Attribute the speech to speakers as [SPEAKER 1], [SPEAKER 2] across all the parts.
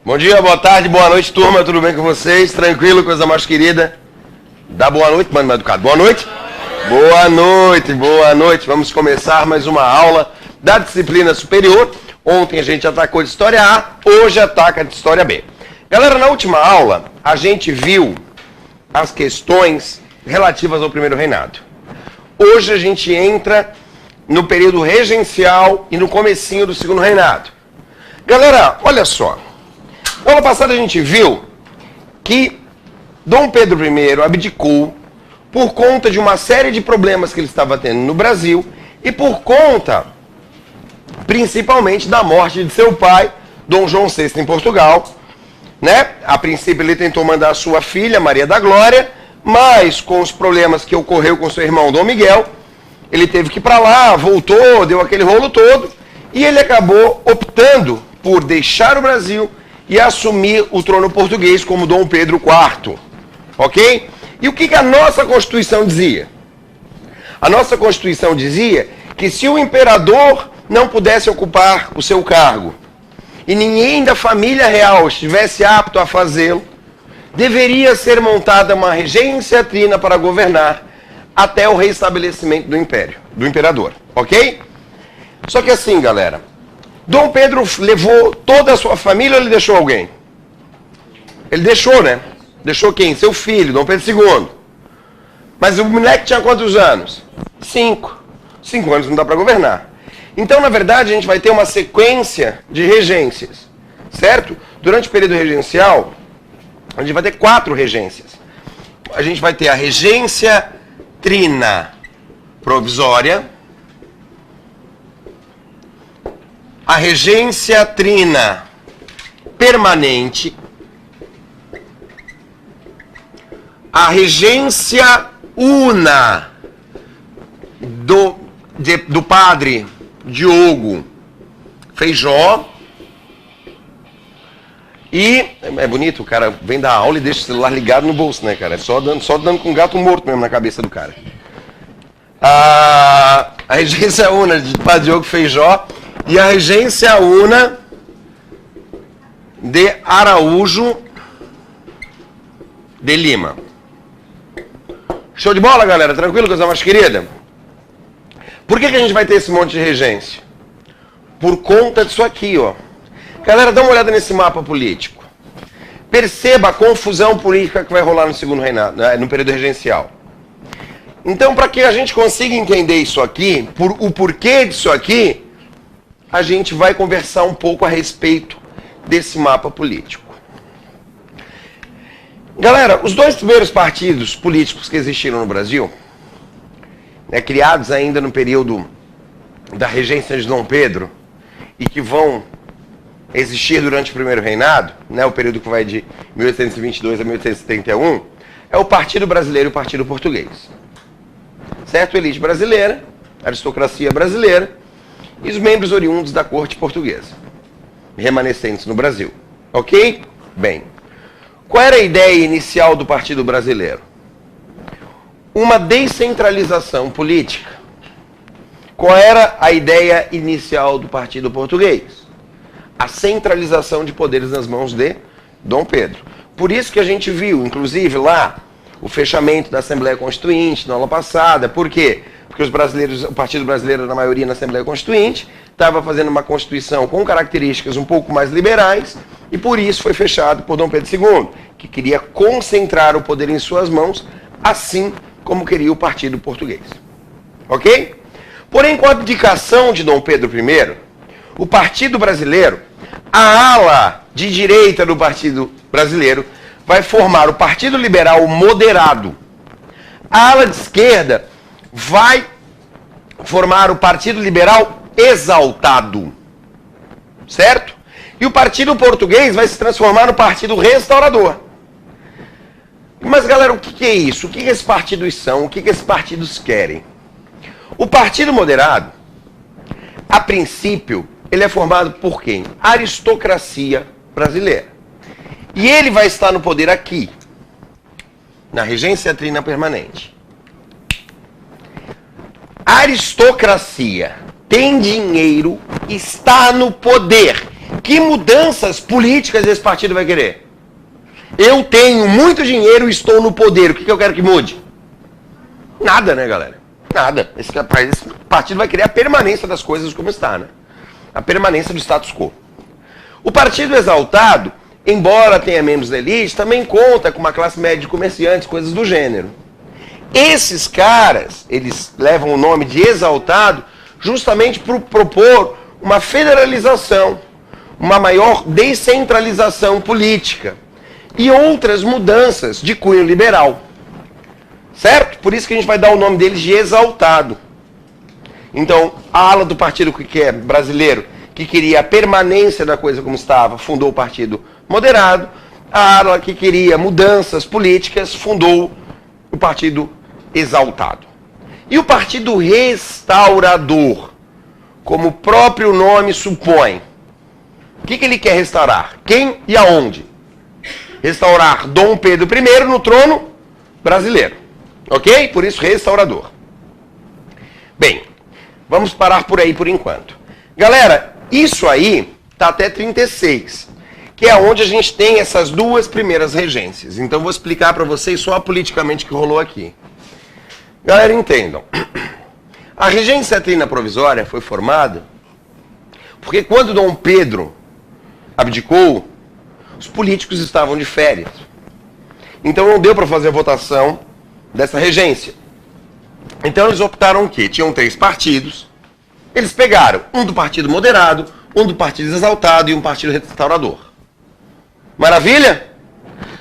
[SPEAKER 1] Bom dia, boa tarde, boa noite, turma, tudo bem com vocês? Tranquilo, coisa mais querida? Dá boa noite, mano, mais educado. Boa noite? Boa noite, boa noite. Vamos começar mais uma aula da disciplina superior. Ontem a gente atacou de História A, hoje ataca de História B. Galera, na última aula, a gente viu as questões relativas ao primeiro reinado. Hoje a gente entra no período regencial e no comecinho do segundo reinado. Galera, olha só. Na aula passada a gente viu que Dom Pedro I abdicou por conta de uma série de problemas que ele estava tendo no Brasil e por conta, principalmente, da morte de seu pai, Dom João VI, em Portugal. Né? A princípio ele tentou mandar a sua filha, Maria da Glória, mas com os problemas que ocorreu com seu irmão Dom Miguel, ele teve que ir para lá, voltou, deu aquele rolo todo, e ele acabou optando por deixar o Brasil e assumir o trono português como Dom Pedro IV, ok? E o que a nossa Constituição dizia? A nossa Constituição dizia que se o imperador não pudesse ocupar o seu cargo e ninguém da família real estivesse apto a fazê-lo, deveria ser montada uma regência trina para governar até o restabelecimento do império, do imperador, ok? Só que assim, galera, Dom Pedro levou toda a sua família ou ele deixou alguém? Ele deixou, né? Deixou quem? Seu filho, Dom Pedro II. Mas o moleque tinha quantos anos? 5. 5 anos não dá para governar. Então, na verdade, a gente vai ter uma sequência de regências, certo? Durante o período regencial, a gente vai ter 4 regências. A gente vai ter a regência trina provisória, a regência trina permanente, a regência una do padre Diogo Feijó, e é bonito, o cara vem da aula e deixa o celular ligado no bolso, né, cara? Só dando com um gato morto mesmo na cabeça do cara. A regência una do padre Diogo Feijó e a regência una de Araújo de Lima. Show de bola, galera? Tranquilo, coisa mais querida? Por que a gente vai ter esse monte de regência? Por conta disso aqui, ó. Galera, dá uma olhada nesse mapa político. Perceba a confusão política que vai rolar no segundo reinado, no período regencial. Então, para que a gente consiga entender isso aqui, o porquê disso aqui, a gente vai conversar um pouco a respeito desse mapa político. Galera, os 2 primeiros partidos políticos que existiram no Brasil, né, criados ainda no período da regência de Dom Pedro, e que vão existir durante o primeiro reinado, né, o período que vai de 1822 a 1871, é o Partido Brasileiro e o Partido Português. Certo? Elite brasileira, aristocracia brasileira, e os membros oriundos da corte portuguesa, remanescentes no Brasil. Ok? Bem, qual era a ideia inicial do Partido Brasileiro? Uma descentralização política. Qual era a ideia inicial do Partido Português? A centralização de poderes nas mãos de Dom Pedro. Por isso que a gente viu, inclusive lá, o fechamento da Assembleia Constituinte na aula passada. Por quê? Porque os brasileiros, o Partido Brasileiro, na maioria na Assembleia Constituinte, estava fazendo uma Constituição com características um pouco mais liberais, e por isso foi fechado por Dom Pedro II, que queria concentrar o poder em suas mãos, assim como queria o Partido Português. Ok? Porém, com a abdicação de Dom Pedro I, o Partido Brasileiro, a ala de direita do Partido Brasileiro, vai formar o Partido Liberal Moderado. A ala de esquerda vai formar o Partido Liberal Exaltado, certo? E o Partido Português vai se transformar no Partido Restaurador. Mas, galera, o que é isso? O que esses partidos são? O que esses partidos querem? O Partido Moderado, a princípio, ele é formado por quem? Aristocracia brasileira. E ele vai estar no poder aqui, na regência trina permanente. A aristocracia tem dinheiro, está no poder. Que mudanças políticas esse partido vai querer? Eu tenho muito dinheiro e estou no poder. O que eu quero que mude? Nada, né, galera? Nada. Esse partido vai querer a permanência das coisas como está, né? A permanência do status quo. O partido exaltado, embora tenha membros da elite, também conta com uma classe média de comerciantes, coisas do gênero. Esses caras, eles levam o nome de exaltado justamente por propor uma federalização, uma maior descentralização política e outras mudanças de cunho liberal. Certo? Por isso que a gente vai dar o nome deles de exaltado. Então, a ala do partido que é brasileiro, que queria a permanência da coisa como estava, fundou o Partido Moderado. A ala que queria mudanças políticas, fundou o Partido Exaltado. E o Partido Restaurador, como o próprio nome supõe, o que ele quer restaurar? Quem e aonde? Restaurar Dom Pedro I no trono brasileiro. Ok? Por isso, restaurador. Bem, vamos parar por aí por enquanto. Galera, isso aí está até 36, que é onde a gente tem essas duas primeiras regências. Então, vou explicar para vocês só politicamente o que rolou aqui. Galera, entendam. A regência trina provisória foi formada porque quando Dom Pedro abdicou, os políticos estavam de férias. Então não deu para fazer a votação dessa regência. Então eles optaram o quê? Tinham 3 partidos. Eles pegaram um do Partido Moderado, um do Partido Exaltado e um Partido Restaurador. Maravilha?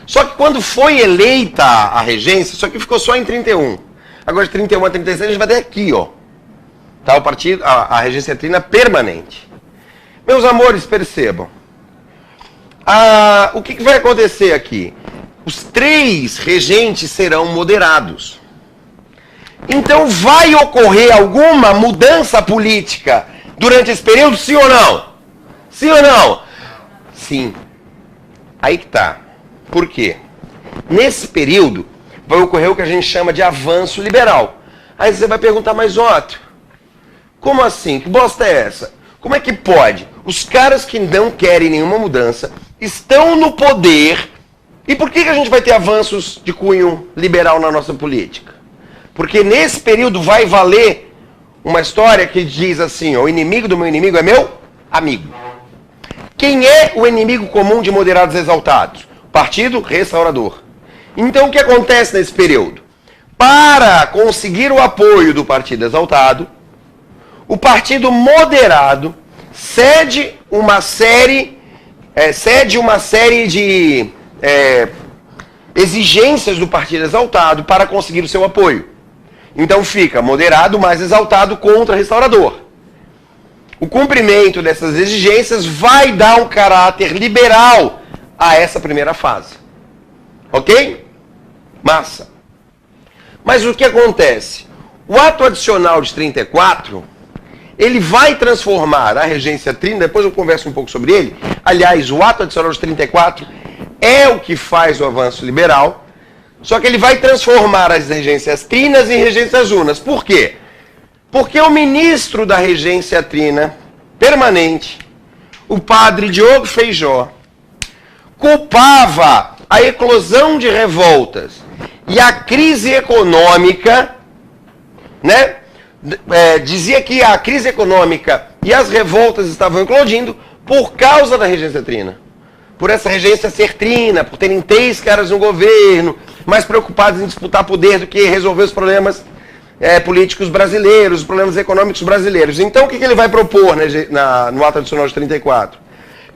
[SPEAKER 1] Só que quando foi eleita a regência, isso aqui ficou só em 31. Agora de 31 a 36 a gente vai ter aqui, ó. Tá, o partido, a regência trina permanente. Meus amores, percebam. O que vai acontecer aqui? Os 3 regentes serão moderados. Então vai ocorrer alguma mudança política durante esse período, sim ou não? Sim ou não? Sim. Aí que tá. Por quê? Nesse período vai ocorrer o que a gente chama de avanço liberal. Aí você vai perguntar, mas Otto, como assim? Que bosta é essa? Como é que pode? Os caras que não querem nenhuma mudança estão no poder. E por que a gente vai ter avanços de cunho liberal na nossa política? Porque nesse período vai valer uma história que diz assim, ó, o inimigo do meu inimigo é meu amigo. Quem é o inimigo comum de moderados exaltados? Partido Restaurador. Então o que acontece nesse período? Para conseguir o apoio do Partido Exaltado, o Partido Moderado cede uma série de exigências do Partido Exaltado para conseguir o seu apoio. Então fica moderado mais exaltado contra restaurador. O cumprimento dessas exigências vai dar um caráter liberal a essa primeira fase. Ok? Massa. Mas o que acontece? O ato adicional de 34, ele vai transformar a regência trina, depois eu converso um pouco sobre ele. Aliás, o ato adicional de 34 é o que faz o avanço liberal, só que ele vai transformar as regências trinas em regências unas. Por quê? Porque o ministro da regência trina permanente, o padre Diogo Feijó, culpava a eclosão de revoltas e a crise econômica, né? Dizia que a crise econômica e as revoltas estavam eclodindo por causa da regência trina. Por essa regência ser trina, por terem 3 caras no governo, mais preocupados em disputar poder do que resolver os problemas políticos brasileiros, os problemas econômicos brasileiros. Então o que ele vai propor no ato adicional de 34?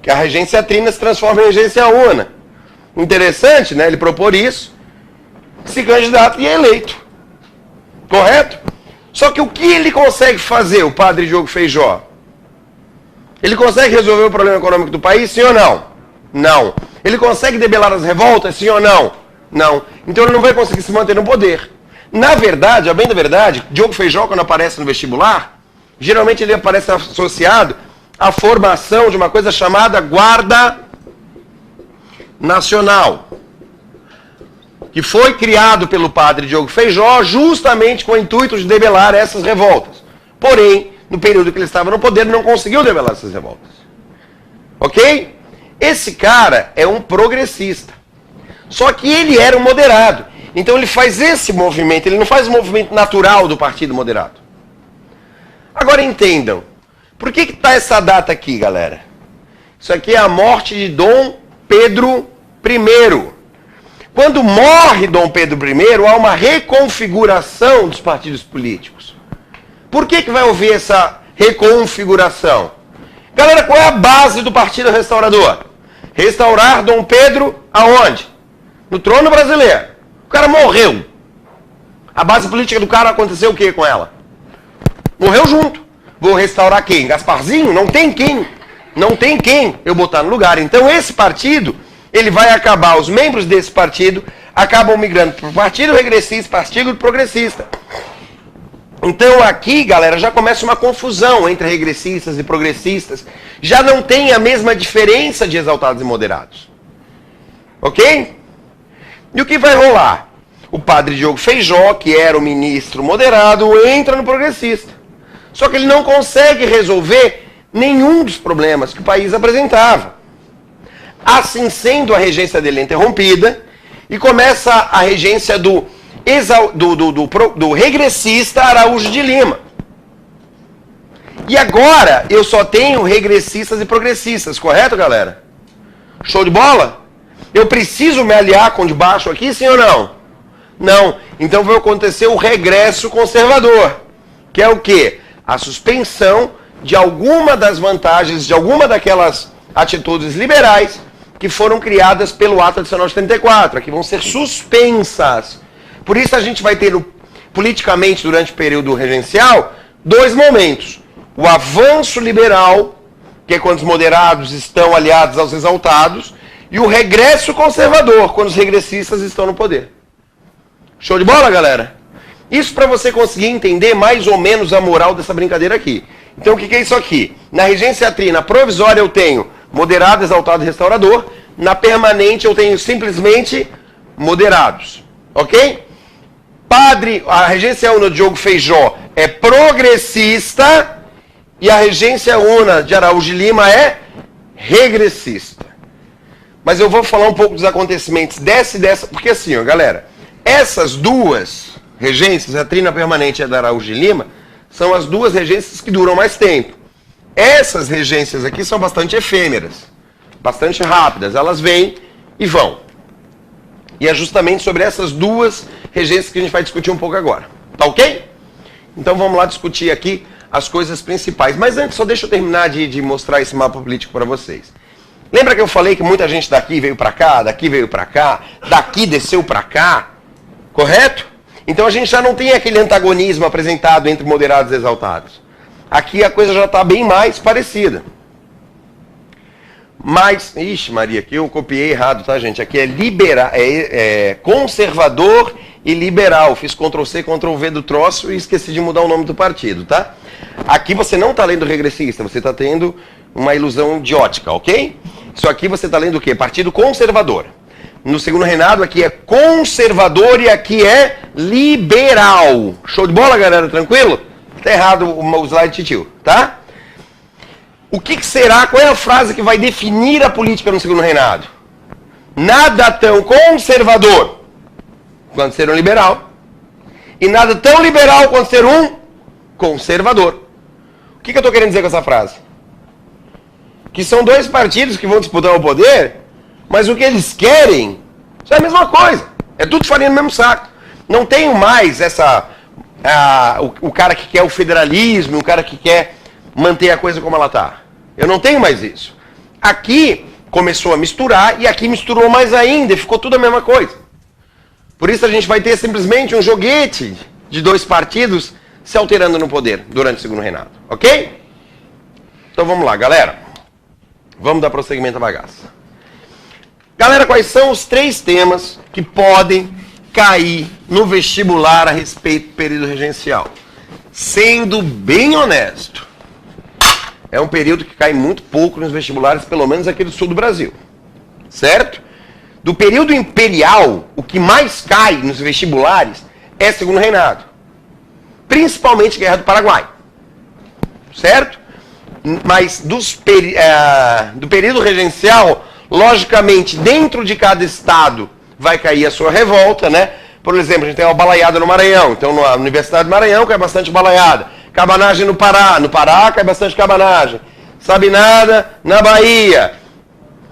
[SPEAKER 1] Que a regência trina se transforme em regência una. Interessante, né? Ele propor isso, se candidata e é eleito. Correto? Só que o que ele consegue fazer, o padre Diogo Feijó? Ele consegue resolver o problema econômico do país, sim ou não? Não. Ele consegue debelar as revoltas, sim ou não? Não. Então ele não vai conseguir se manter no poder. Na verdade, a bem da verdade, Diogo Feijó, quando aparece no vestibular, geralmente ele aparece associado à formação de uma coisa chamada Guarda Nacional, que foi criado pelo padre Diogo Feijó justamente com o intuito de debelar essas revoltas. Porém, no período que ele estava no poder, não conseguiu debelar essas revoltas. Ok? Esse cara é um progressista. Só que ele era um moderado. Então ele faz esse movimento, ele não faz o movimento natural do partido moderado. Agora entendam, por que está essa data aqui, galera? Isso aqui é a morte de Dom Pedro I. Quando morre Dom Pedro I, há uma reconfiguração dos partidos políticos. Por que vai haver essa reconfiguração? Galera, qual é a base do Partido Restaurador? Restaurar Dom Pedro aonde? No trono brasileiro. O cara morreu. A base política do cara aconteceu o que com ela? Morreu junto. Vou restaurar quem? Gasparzinho? Não tem quem. Não tem quem eu botar no lugar. Então esse partido, ele vai acabar, os membros desse partido acabam migrando para o Partido Regressista, Partido Progressista. Então aqui, galera, já começa uma confusão entre regressistas e progressistas. Já não tem a mesma diferença de exaltados e moderados. Ok? E o que vai rolar? O padre Diogo Feijó, que era o ministro moderado, entra no progressista. Só que ele não consegue resolver nenhum dos problemas que o país apresentava. Assim sendo, a regência dele é interrompida e começa a regência do regressista Araújo de Lima. E agora eu só tenho regressistas e progressistas, correto, galera? Show de bola? Eu preciso me aliar com o de baixo aqui, sim ou não? Não. Então vai acontecer o regresso conservador, que é o quê? A suspensão de alguma das vantagens, de alguma daquelas atitudes liberais que foram criadas pelo Ato Adicional de 74, que vão ser suspensas. Por isso a gente vai ter, politicamente, durante o período regencial, dois momentos. O avanço liberal, que é quando os moderados estão aliados aos exaltados, e o regresso conservador, quando os regressistas estão no poder. Show de bola, galera? Isso para você conseguir entender mais ou menos a moral dessa brincadeira aqui. Então o que é isso aqui? Na regência trina provisória eu tenho moderado, exaltado e restaurador. Na permanente eu tenho simplesmente moderados. Ok? A regência una de Diogo Feijó é progressista e a regência una de Araújo de Lima é regressista. Mas eu vou falar um pouco dos acontecimentos dessa, porque assim, ó, galera, essas duas regências, a trina permanente e a da Araújo de Lima, são as duas regências que duram mais tempo. Essas regências aqui são bastante efêmeras, bastante rápidas, elas vêm e vão. E é justamente sobre essas duas regências que a gente vai discutir um pouco agora. Tá ok? Então vamos lá discutir aqui as coisas principais. Mas antes, só deixa eu terminar de mostrar esse mapa político para vocês. Lembra que eu falei que muita gente daqui veio para cá, daqui veio para cá, daqui desceu para cá? Correto? Então a gente já não tem aquele antagonismo apresentado entre moderados e exaltados. Aqui a coisa já está bem mais parecida. Mas, ixi Maria, aqui eu copiei errado, tá gente? Aqui é conservador e liberal. Fiz Ctrl+C, Ctrl+V do troço e esqueci de mudar o nome do partido, tá? Aqui você não está lendo regressista, você está tendo uma ilusão de ótica, ok? Isso aqui você está lendo o quê? Partido Conservador. No segundo reinado aqui é conservador e aqui é liberal. Show de bola, galera? Tranquilo? Tá errado o slide tio, tá? O que será? Qual é a frase que vai definir a política no segundo reinado? Nada tão conservador quanto ser um liberal e nada tão liberal quanto ser um conservador. O que eu estou querendo dizer com essa frase? Que são dois partidos que vão disputar o poder, mas o que eles querem é a mesma coisa. É tudo farinha no mesmo saco. Não tenho mais o cara que quer o federalismo, o cara que quer manter a coisa como ela está. Eu não tenho mais isso. Aqui começou a misturar e aqui misturou mais ainda e ficou tudo a mesma coisa. Por isso a gente vai ter simplesmente um joguete de dois partidos se alterando no poder durante o segundo reinado. Ok? Então vamos lá, galera. Vamos dar prosseguimento à bagaça. Galera, quais são os 3 temas que podem cair no vestibular a respeito do período regencial? Sendo bem honesto, é um período que cai muito pouco nos vestibulares, pelo menos aqui do sul do Brasil. Certo? Do período imperial, o que mais cai nos vestibulares é segundo reinado. Principalmente Guerra do Paraguai. certo? Mas do período regencial, logicamente, dentro de cada estado vai cair a sua revolta, né? Por exemplo, a gente tem uma balaiada no Maranhão, então na Universidade do Maranhão cai bastante balaiada. Cabanagem no Pará cai bastante cabanagem. Sabinada na Bahia,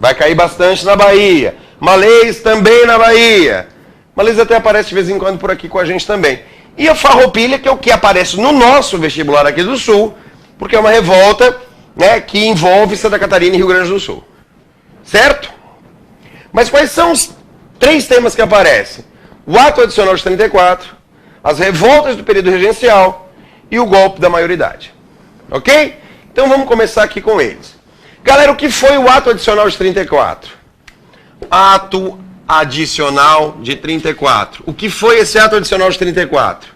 [SPEAKER 1] vai cair bastante na Bahia. Malês também na Bahia. Malês até aparece de vez em quando por aqui com a gente também. E a Farroupilha, que é o que aparece no nosso vestibular aqui do Sul, porque é uma revolta, né, que envolve Santa Catarina e Rio Grande do Sul. Certo? Mas quais são os 3 temas que aparecem? O ato adicional de 34, as revoltas do período regencial e o golpe da maioridade. Ok? Então vamos começar aqui com eles. Galera, o que foi o ato adicional de 34? Ato adicional de 34. O que foi esse ato adicional de 34?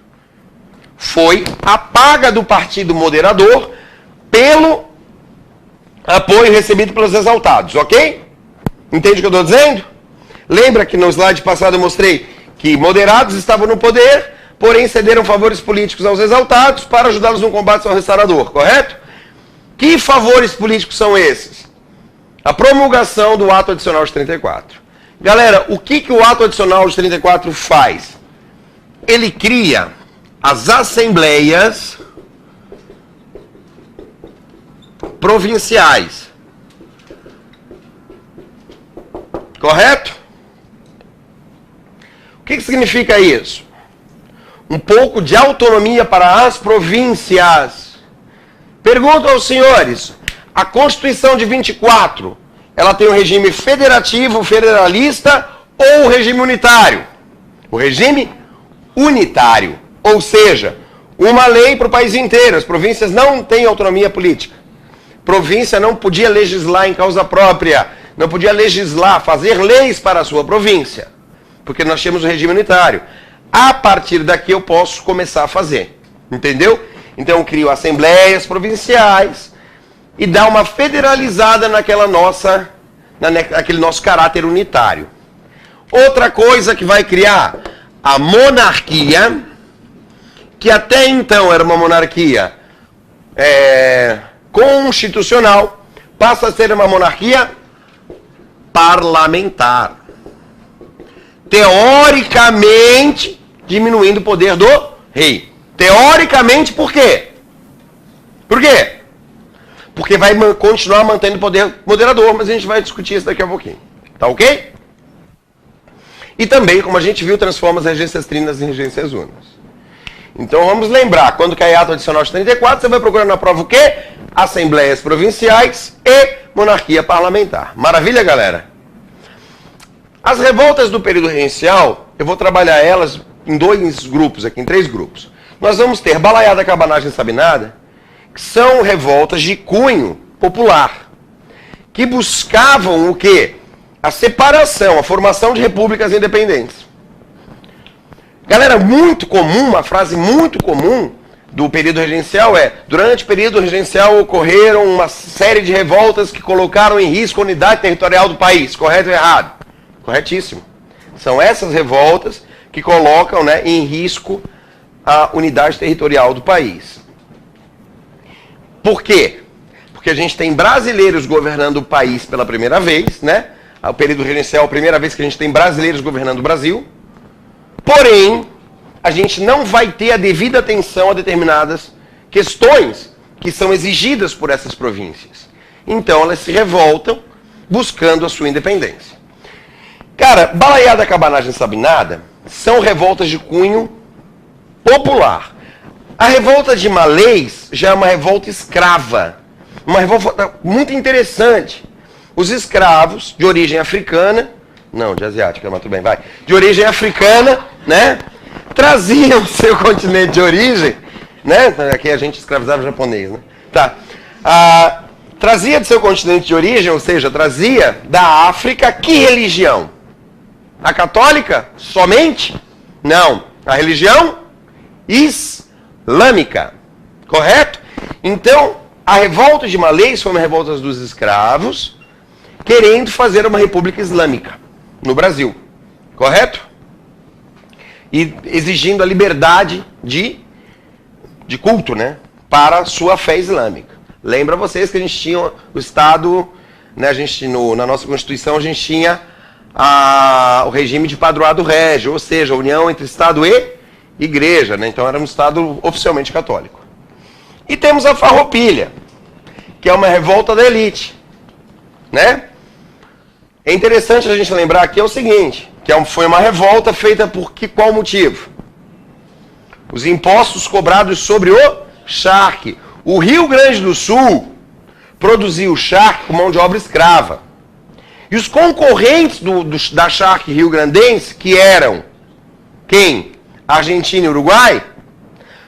[SPEAKER 1] Foi a paga do partido moderador pelo apoio recebido pelos exaltados, ok? Entende o que eu estou dizendo? Lembra que no slide passado eu mostrei que moderados estavam no poder, porém cederam favores políticos aos exaltados para ajudá-los no combate ao restaurador, correto? Que favores políticos são esses? A promulgação do ato adicional de 34. Galera, o que o ato adicional de 34 faz? Ele cria as assembleias provinciais. Correto? O que significa isso? Um pouco de autonomia para as províncias. Pergunto aos senhores, a Constituição de 24, ela tem um regime federativo, federalista ou o regime unitário? O regime unitário, ou seja, uma lei para o país inteiro. As províncias não têm autonomia política. Província não podia legislar em causa própria, não podia legislar, fazer leis para a sua província, porque nós tínhamos o regime unitário. A partir daqui eu posso começar a fazer, entendeu? Então eu crio assembleias provinciais e dá uma federalizada naquele nosso caráter unitário. Outra coisa que vai criar, a monarquia, que até então era uma monarquia constitucional, passa a ser uma monarquia parlamentar. Teoricamente, diminuindo o poder do rei. Teoricamente, por quê? Por quê? Porque vai continuar mantendo o poder moderador, mas a gente vai discutir isso daqui a pouquinho. Tá ok? E também, como a gente viu, transforma as regências trinas em regências únicas. Então vamos lembrar, quando cair ato adicional de 34, você vai procurar na prova o quê? Assembleias provinciais e monarquia parlamentar. Maravilha, galera? As revoltas do período regencial, eu vou trabalhar elas em 2 grupos aqui, em 3 grupos. Nós vamos ter balaiada, cabanagem e sabinada, que são revoltas de cunho popular, que buscavam o quê? A separação, a formação de repúblicas independentes. Galera, muito comum, uma frase muito comum do período regencial é: durante o período regencial ocorreram uma série de revoltas que colocaram em risco a unidade territorial do país. Correto ou errado? Corretíssimo. São essas revoltas que colocam, né, em risco a unidade territorial do país. Por quê? Porque a gente tem brasileiros governando o país pela primeira vez, né? O período regencial é a primeira vez que a gente tem brasileiros governando o Brasil. Porém, a gente não vai ter a devida atenção a determinadas questões que são exigidas por essas províncias. Então, elas se revoltam buscando a sua independência. Cara, balaiada, cabanagem e sabinada são revoltas de cunho popular. A revolta de Malês já é uma revolta escrava. Uma revolta muito interessante. Os escravos de origem africana, não, de asiática, mas tudo bem, vai. De origem africana, né? Traziam seu continente de origem, né? Aqui a gente escravizava japonês, né? Tá. Trazia de seu continente de origem, ou seja, trazia da África que religião? A católica? Somente? Não. A religião islâmica. Correto? Então, a revolta de Malês foi uma revolta dos escravos querendo fazer uma república islâmica no Brasil. Correto? E exigindo a liberdade de culto, né? para a sua fé islâmica. Lembra vocês que a gente tinha o Estado, né, na nossa Constituição a gente tinha o regime de padroado régio, ou seja, a união entre Estado e Igreja, né? Então era um Estado oficialmente católico. E temos a Farroupilha, que é uma revolta da elite, né? É interessante a gente lembrar aqui o seguinte, que foi uma revolta feita por qual motivo? Os impostos cobrados sobre o charque. O Rio Grande do Sul produziu charque com mão de obra escrava. E os concorrentes da charque rio-grandense, que eram quem? Argentina e Uruguai,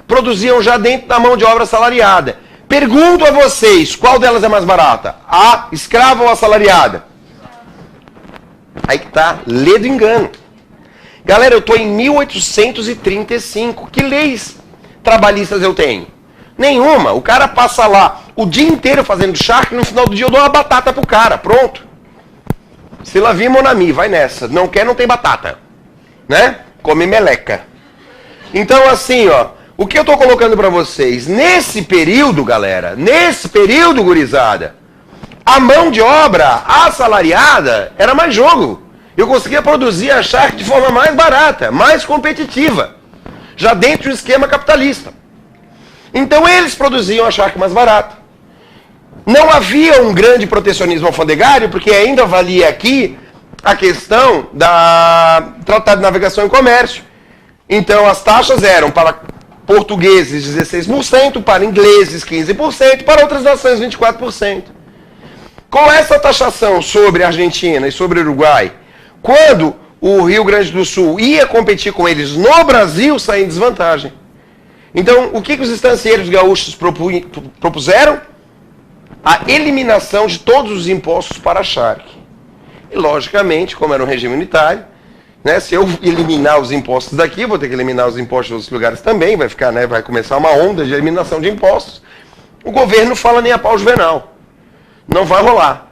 [SPEAKER 1] produziam já dentro da mão de obra assalariada. Pergunto a vocês, qual delas é mais barata? A escrava ou a assalariada? Aí que tá, lê do engano. Galera, eu estou em 1835. Que leis trabalhistas eu tenho? Nenhuma. O cara passa lá o dia inteiro fazendo charque, no final do dia eu dou uma batata pro cara, pronto. Se la vie mon ami, vai nessa. Não quer, não tem batata. Né? Come meleca. Então assim, ó, o que eu estou colocando para vocês, nesse período, galera, nesse período, gurizada, a mão de obra assalariada era mais jogo. Eu conseguia produzir a charque de forma mais barata, mais competitiva, já dentro de um esquema capitalista. Então eles produziam a charque mais barata. Não havia um grande protecionismo alfandegário, porque ainda valia aqui a questão da Tratado de Navegação e Comércio. Então as taxas eram para portugueses 16%, para ingleses 15%, para outras nações 24%. Com essa taxação sobre a Argentina e sobre o Uruguai, quando o Rio Grande do Sul ia competir com eles no Brasil, saía em desvantagem. Então, o que os estancieiros gaúchos propuseram? A eliminação de todos os impostos para a charque. E, logicamente, como era um regime unitário, né, se eu eliminar os impostos daqui, vou ter que eliminar os impostos de outros lugares também, vai ficar, né, vai começar uma onda de eliminação de impostos. O governo fala nem a pau juvenal. Não vai rolar.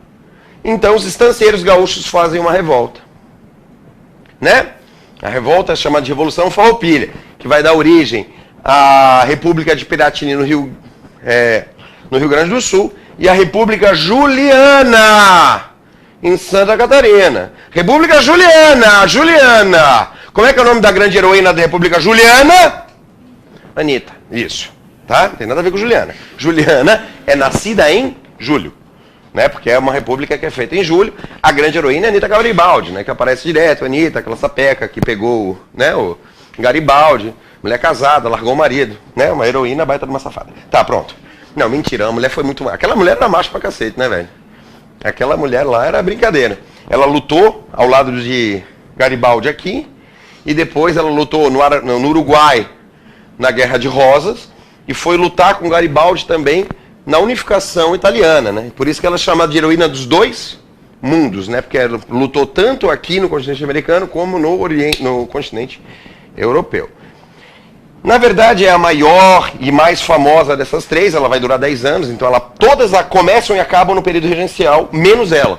[SPEAKER 1] Então, os estancieiros gaúchos fazem uma revolta. Né? A revolta é chamada de Revolução Farroupilha, que vai dar origem à República de Piratini no Rio Grande do Sul e à República Juliana em Santa Catarina. República Juliana! Como é que é o nome da grande heroína da República Juliana? Anitta, isso. Tá? Não tem nada a ver com Juliana. Juliana é nascida em julho. Né, porque é uma república que é feita em julho. A grande heroína é a Anitta Garibaldi, né, que aparece direto. A Anitta, aquela sapeca que pegou, né, o Garibaldi, mulher casada, largou o marido, né, uma heroína baita de uma safada. Tá, pronto. Não, mentira, a mulher foi muito... Aquela mulher era macho pra cacete, né, velho? Aquela mulher lá era brincadeira. Ela lutou ao lado de Garibaldi aqui, e depois ela lutou no Uruguai, na Guerra de Rosas, e foi lutar com Garibaldi também na unificação italiana, né? Por isso que ela é chamada de heroína dos dois mundos, né? Porque ela lutou tanto aqui no continente americano como no continente europeu. Na verdade, é a maior e mais famosa dessas três, ela vai durar 10 anos, então todas começam e acabam no período regencial, menos ela.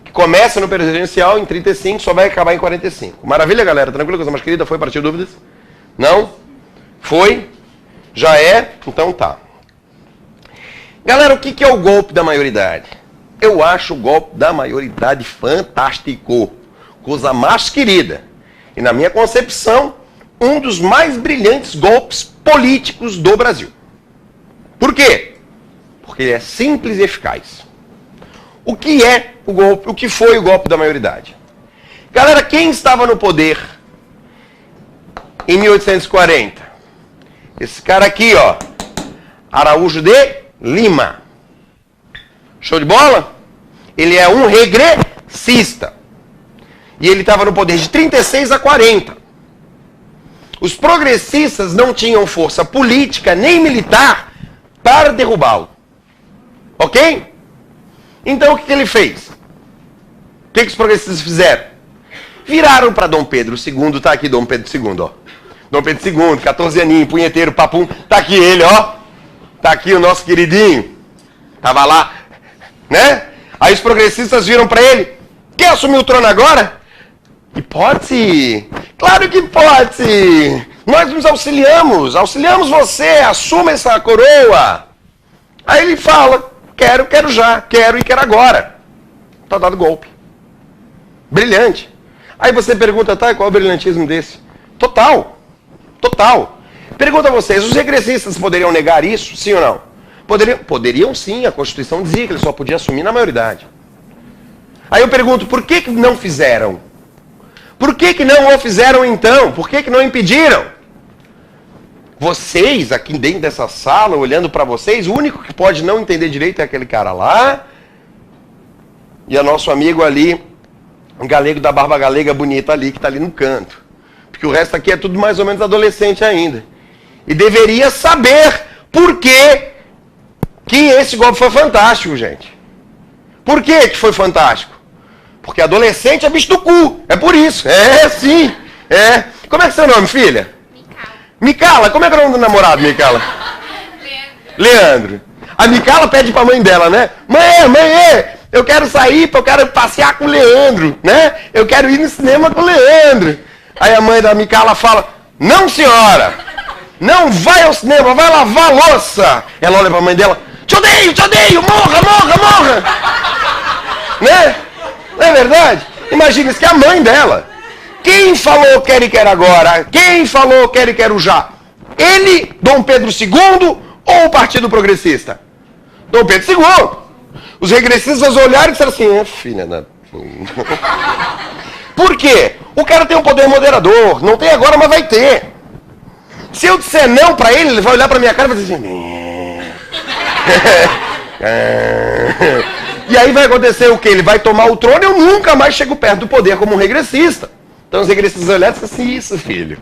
[SPEAKER 1] Que começa no período regencial em 35, só vai acabar em 45. Maravilha, galera? Tranquilo, coisa mais querida? Foi? Partiu dúvidas? Não? Foi? Já é? Então tá. Galera, o que é o golpe da maioridade? Eu acho o golpe da maioridade fantástico. Coisa mais querida. E na minha concepção, um dos mais brilhantes golpes políticos do Brasil. Por quê? Porque ele é simples e eficaz. O que é o golpe? O que foi o golpe da maioridade? Galera, quem estava no poder em 1840? Esse cara aqui, ó. Araújo de Lima. Show de bola? Ele é um regressista. E ele estava no poder de 36 a 40. Os progressistas não tinham força política nem militar para derrubá-lo. Ok? Então o que ele fez? O que os progressistas fizeram? Viraram para Dom Pedro II. Tá aqui Dom Pedro II, ó. Dom Pedro II, 14 aninho, punheteiro, papum. Tá aqui ele, ó. Tá aqui o nosso queridinho. Tava lá, né? Aí os progressistas viram para ele. Quer assumir o trono agora? E pode? Claro que pode! Nós nos auxiliamos você, assuma essa coroa. Aí ele fala, quero já, quero e quero agora. Tá dado golpe. Brilhante. Aí você pergunta, tá, qual é o brilhantismo desse? Total. Pergunta a vocês, os regressistas poderiam negar isso, sim ou não? Poderiam sim, a Constituição dizia que ele só podia assumir na maioridade. Aí eu pergunto, por que não fizeram? Por que não o fizeram então? Por que não impediram? Vocês, aqui dentro dessa sala, olhando para vocês, o único que pode não entender direito é aquele cara lá. E é nosso amigo ali, um galego da barba galega bonita ali, que está ali no canto. Porque o resto aqui é tudo mais ou menos adolescente ainda. E deveria saber por que esse golpe foi fantástico, gente. Por que foi fantástico? Porque adolescente é bicho do cu. É por isso. É, sim. É. Como é que é seu nome, filha? Micala. Como é que é o nome do namorado, Micala? Leandro. A Micala pede pra mãe dela, né? Mãe, eu quero sair, eu quero passear com o Leandro, né? Eu quero ir no cinema com o Leandro. Aí a mãe da Micala fala, não senhora, não vai ao cinema, vai lavar a louça. Ela olha pra mãe dela, te odeio, morra. Né? Não é verdade? Imagina isso que é a mãe dela. Quem falou quero e quero agora? Quem falou quero e quero já? Ele, Dom Pedro II ou o Partido Progressista? Dom Pedro II. Os regressistas olharam e disseram assim, filha da... Por quê? O cara tem um poder moderador. Não tem agora, mas vai ter. Se eu disser não pra ele, ele vai olhar pra minha cara e vai dizer assim... E aí vai acontecer o quê? Ele vai tomar o trono e eu nunca mais chego perto do poder como um regressista. Então os regressistas olharam e disseram assim, isso, filho.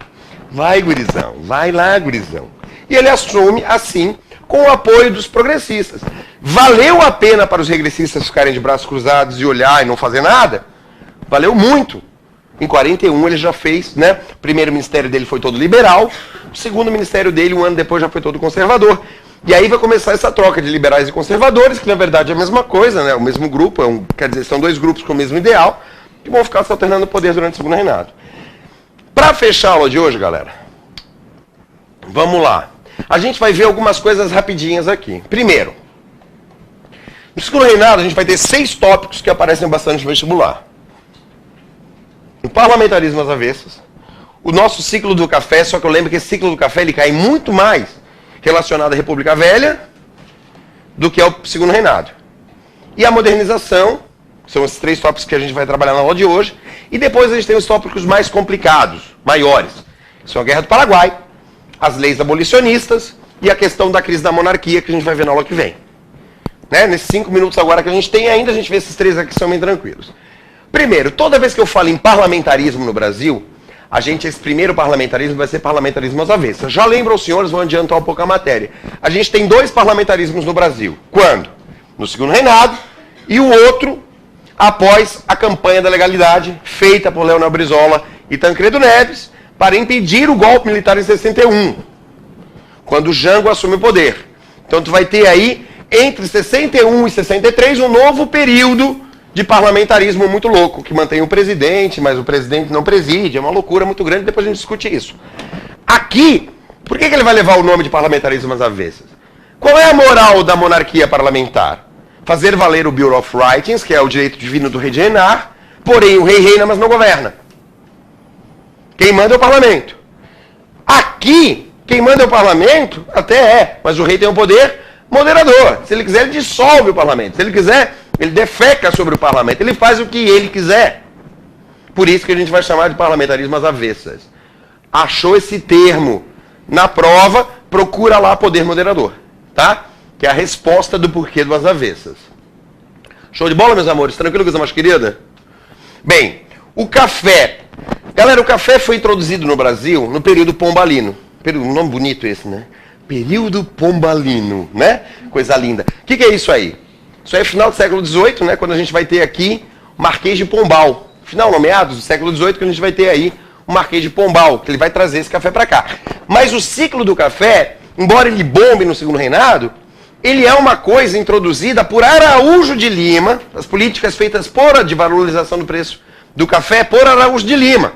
[SPEAKER 1] Vai, gurizão. Vai lá, gurizão. E ele assume, assim, com o apoio dos progressistas. Valeu a pena para os regressistas ficarem de braços cruzados e olhar e não fazer nada? Valeu muito. Em 41 ele já fez, né? O primeiro ministério dele foi todo liberal, o segundo ministério dele, um ano depois, já foi todo conservador. E aí vai começar essa troca de liberais e conservadores, que na verdade é a mesma coisa, né? O mesmo grupo, quer dizer, são dois grupos com o mesmo ideal, que vão ficar se alternando o poder durante o segundo reinado. Para fechar a aula de hoje, galera, vamos lá. A gente vai ver algumas coisas rapidinhas aqui. Primeiro, no segundo reinado a gente vai ter 6 tópicos que aparecem bastante no vestibular. O parlamentarismo às avessas, o nosso ciclo do café, só que eu lembro que esse ciclo do café ele cai muito mais relacionado à República Velha do que ao segundo reinado. E a modernização, são esses 3 tópicos que a gente vai trabalhar na aula de hoje, e depois a gente tem os tópicos mais complicados, maiores, que são a Guerra do Paraguai, as leis abolicionistas e a questão da crise da monarquia, que a gente vai ver na aula que vem. Né? Nesses 5 minutos agora que a gente tem ainda, a gente vê esses 3 aqui que são bem tranquilos. Primeiro, toda vez que eu falo em parlamentarismo no Brasil, esse primeiro parlamentarismo vai ser parlamentarismo às avessas. Já lembro aos senhores, vou adiantar um pouco a matéria. A gente tem 2 parlamentarismos no Brasil. Quando? No segundo reinado, e o outro após a campanha da legalidade feita por Leonel Brizola e Tancredo Neves para impedir o golpe militar em 61, quando o Jango assume o poder. Então tu vai ter aí, entre 61 e 63, um novo período de parlamentarismo muito louco, que mantém o presidente, mas o presidente não preside, é uma loucura muito grande, depois a gente discute isso. Aqui, por que ele vai levar o nome de parlamentarismo às avessas? Qual é a moral da monarquia parlamentar? Fazer valer o Bill of Rights, que é o direito divino do rei de reinar, porém o rei reina, mas não governa. Quem manda é o parlamento. Aqui, quem manda é o parlamento, até é, mas o rei tem um poder moderador. Se ele quiser, ele dissolve o parlamento. Se ele quiser, ele defeca sobre o parlamento. Ele faz o que ele quiser. Por isso que a gente vai chamar de parlamentarismo às avessas. Achou esse termo na prova, procura lá poder moderador. Tá? Que é a resposta do porquê do às avessas. Show de bola, meus amores? Tranquilo, coisa mais querida? Bem, o café. Galera, o café foi introduzido no Brasil no período pombalino. Um nome bonito esse, né? Período pombalino, né? Coisa linda. O que é isso aí? Isso aí é final do século XVIII, né? Quando a gente vai ter aqui o Marquês de Pombal. Final, no meados do século XVIII, que a gente vai ter aí o Marquês de Pombal, que ele vai trazer esse café para cá. Mas o ciclo do café, embora ele bombe no segundo reinado, ele é uma coisa introduzida por Araújo de Lima, as políticas feitas de valorização do preço do café por Araújo de Lima.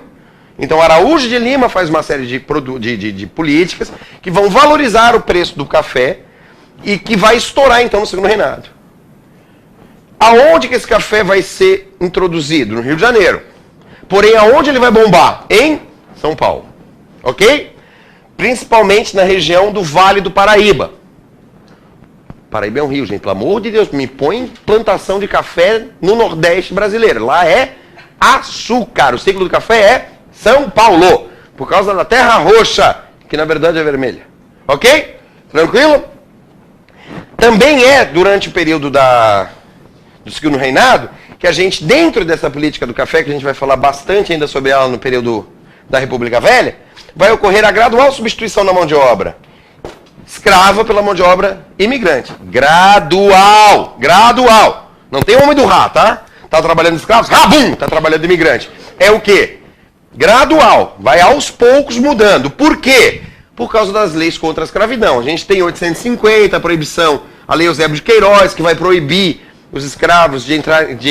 [SPEAKER 1] Então Araújo de Lima faz uma série de políticas que vão valorizar o preço do café e que vai estourar então no segundo reinado. Aonde que esse café vai ser introduzido? No Rio de Janeiro. Porém, aonde ele vai bombar? Em São Paulo. Ok? Principalmente na região do Vale do Paraíba. Paraíba é um rio, gente. Pelo amor de Deus, me põe plantação de café no Nordeste brasileiro. Lá é açúcar. O ciclo do café é São Paulo. Por causa da terra roxa, que na verdade é vermelha. Ok? Tranquilo? Também é durante o período do segundo reinado que a gente, dentro dessa política do café, que a gente vai falar bastante ainda sobre ela no período da República Velha, vai ocorrer a gradual substituição da mão de obra escrava pela mão de obra imigrante. Gradual. Gradual. Não tem homem do Rá, tá? Tá trabalhando escravos? Rabum! Tá trabalhando imigrante. É o quê? Gradual. Vai aos poucos mudando. Por quê? Por causa das leis contra a escravidão. A gente tem 850, a proibição, a lei Eusébio de Queiroz, que vai proibir os escravos de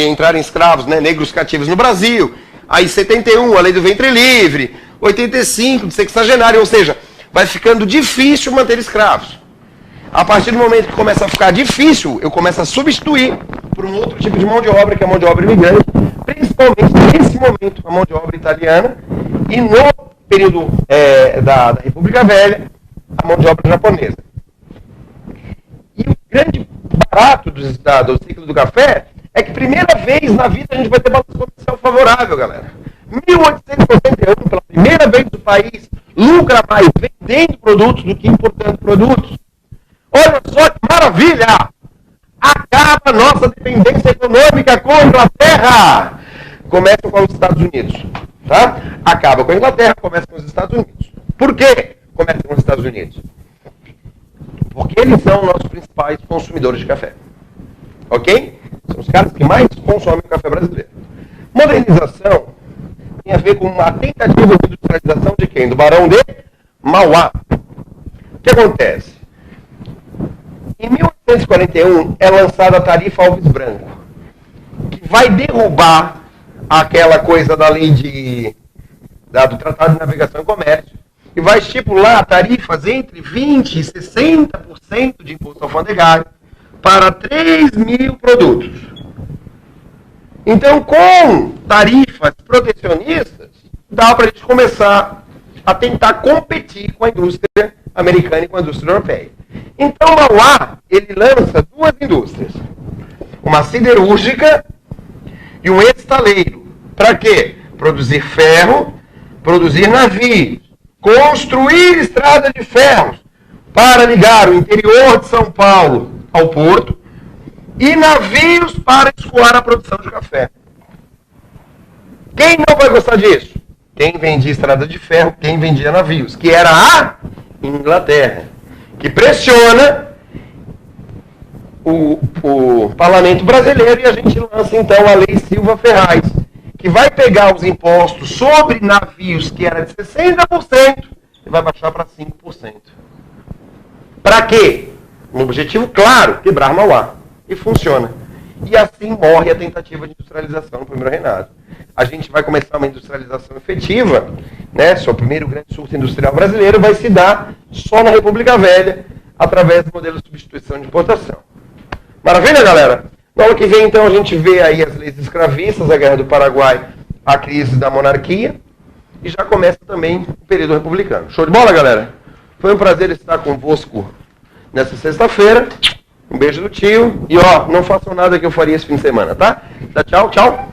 [SPEAKER 1] entrarem escravos, né, negros cativos no Brasil. Aí 71, a lei do ventre livre. 85, de sexagenário, ou seja, vai ficando difícil manter escravos. A partir do momento que começa a ficar difícil, eu começo a substituir por um outro tipo de mão de obra, que é a mão de obra imigrante, principalmente nesse momento, a mão de obra italiana, e no período da República Velha, a mão de obra japonesa. E o grande barato do ciclo do café é que primeira vez na vida a gente vai ter balanço comercial favorável, galera. 1861, pela primeira vez o país lucra mais vendendo produtos do que importando produtos. Olha só que maravilha! Acaba a nossa dependência econômica com a Inglaterra. Começa com os Estados Unidos. Tá? Acaba com a Inglaterra, começa com os Estados Unidos. Por que começa com os Estados Unidos? Porque eles são nossos principais consumidores de café. Ok? São os caras que mais consomem o café brasileiro. Modernização tem a ver com uma tentativa de industrialização de quem? Do Barão de Mauá. O que acontece? Em 1841 é lançada a tarifa Alves Branco, que vai derrubar aquela coisa da lei do Tratado de Navegação e Comércio, e vai estipular tarifas entre 20% e 60% de imposto alfandegário para 3.000 produtos. Então, com tarifas protecionistas, dá para a gente começar a tentar competir com a indústria americana e com a indústria europeia. Então, Mauá, ele lança duas indústrias. Uma siderúrgica e um estaleiro. Para quê? Produzir ferro, produzir navios, construir estrada de ferros para ligar o interior de São Paulo ao porto, e navios para escoar a produção de café. Quem não vai gostar disso? Quem vendia estrada de ferro, quem vendia navios, que era a Inglaterra, que pressiona o parlamento brasileiro, e a gente lança então a Lei Silva Ferraz, que vai pegar os impostos sobre navios, que era de 60%, e vai baixar para 5%. Para quê? Um objetivo claro, quebrar Mauá. E funciona. E assim morre a tentativa de industrialização no primeiro reinado. A gente vai começar uma industrialização efetiva, né? Só o primeiro grande surto industrial brasileiro vai se dar só na República Velha, através do modelo de substituição de importação. Maravilha, galera? No ano que vem, então, a gente vê aí as leis escravistas, a Guerra do Paraguai, a crise da monarquia, e já começa também o período republicano. Show de bola, galera? Foi um prazer estar convosco nessa sexta-feira. Um beijo do tio. E ó, não façam nada que eu faria esse fim de semana, tá? Tchau, tchau.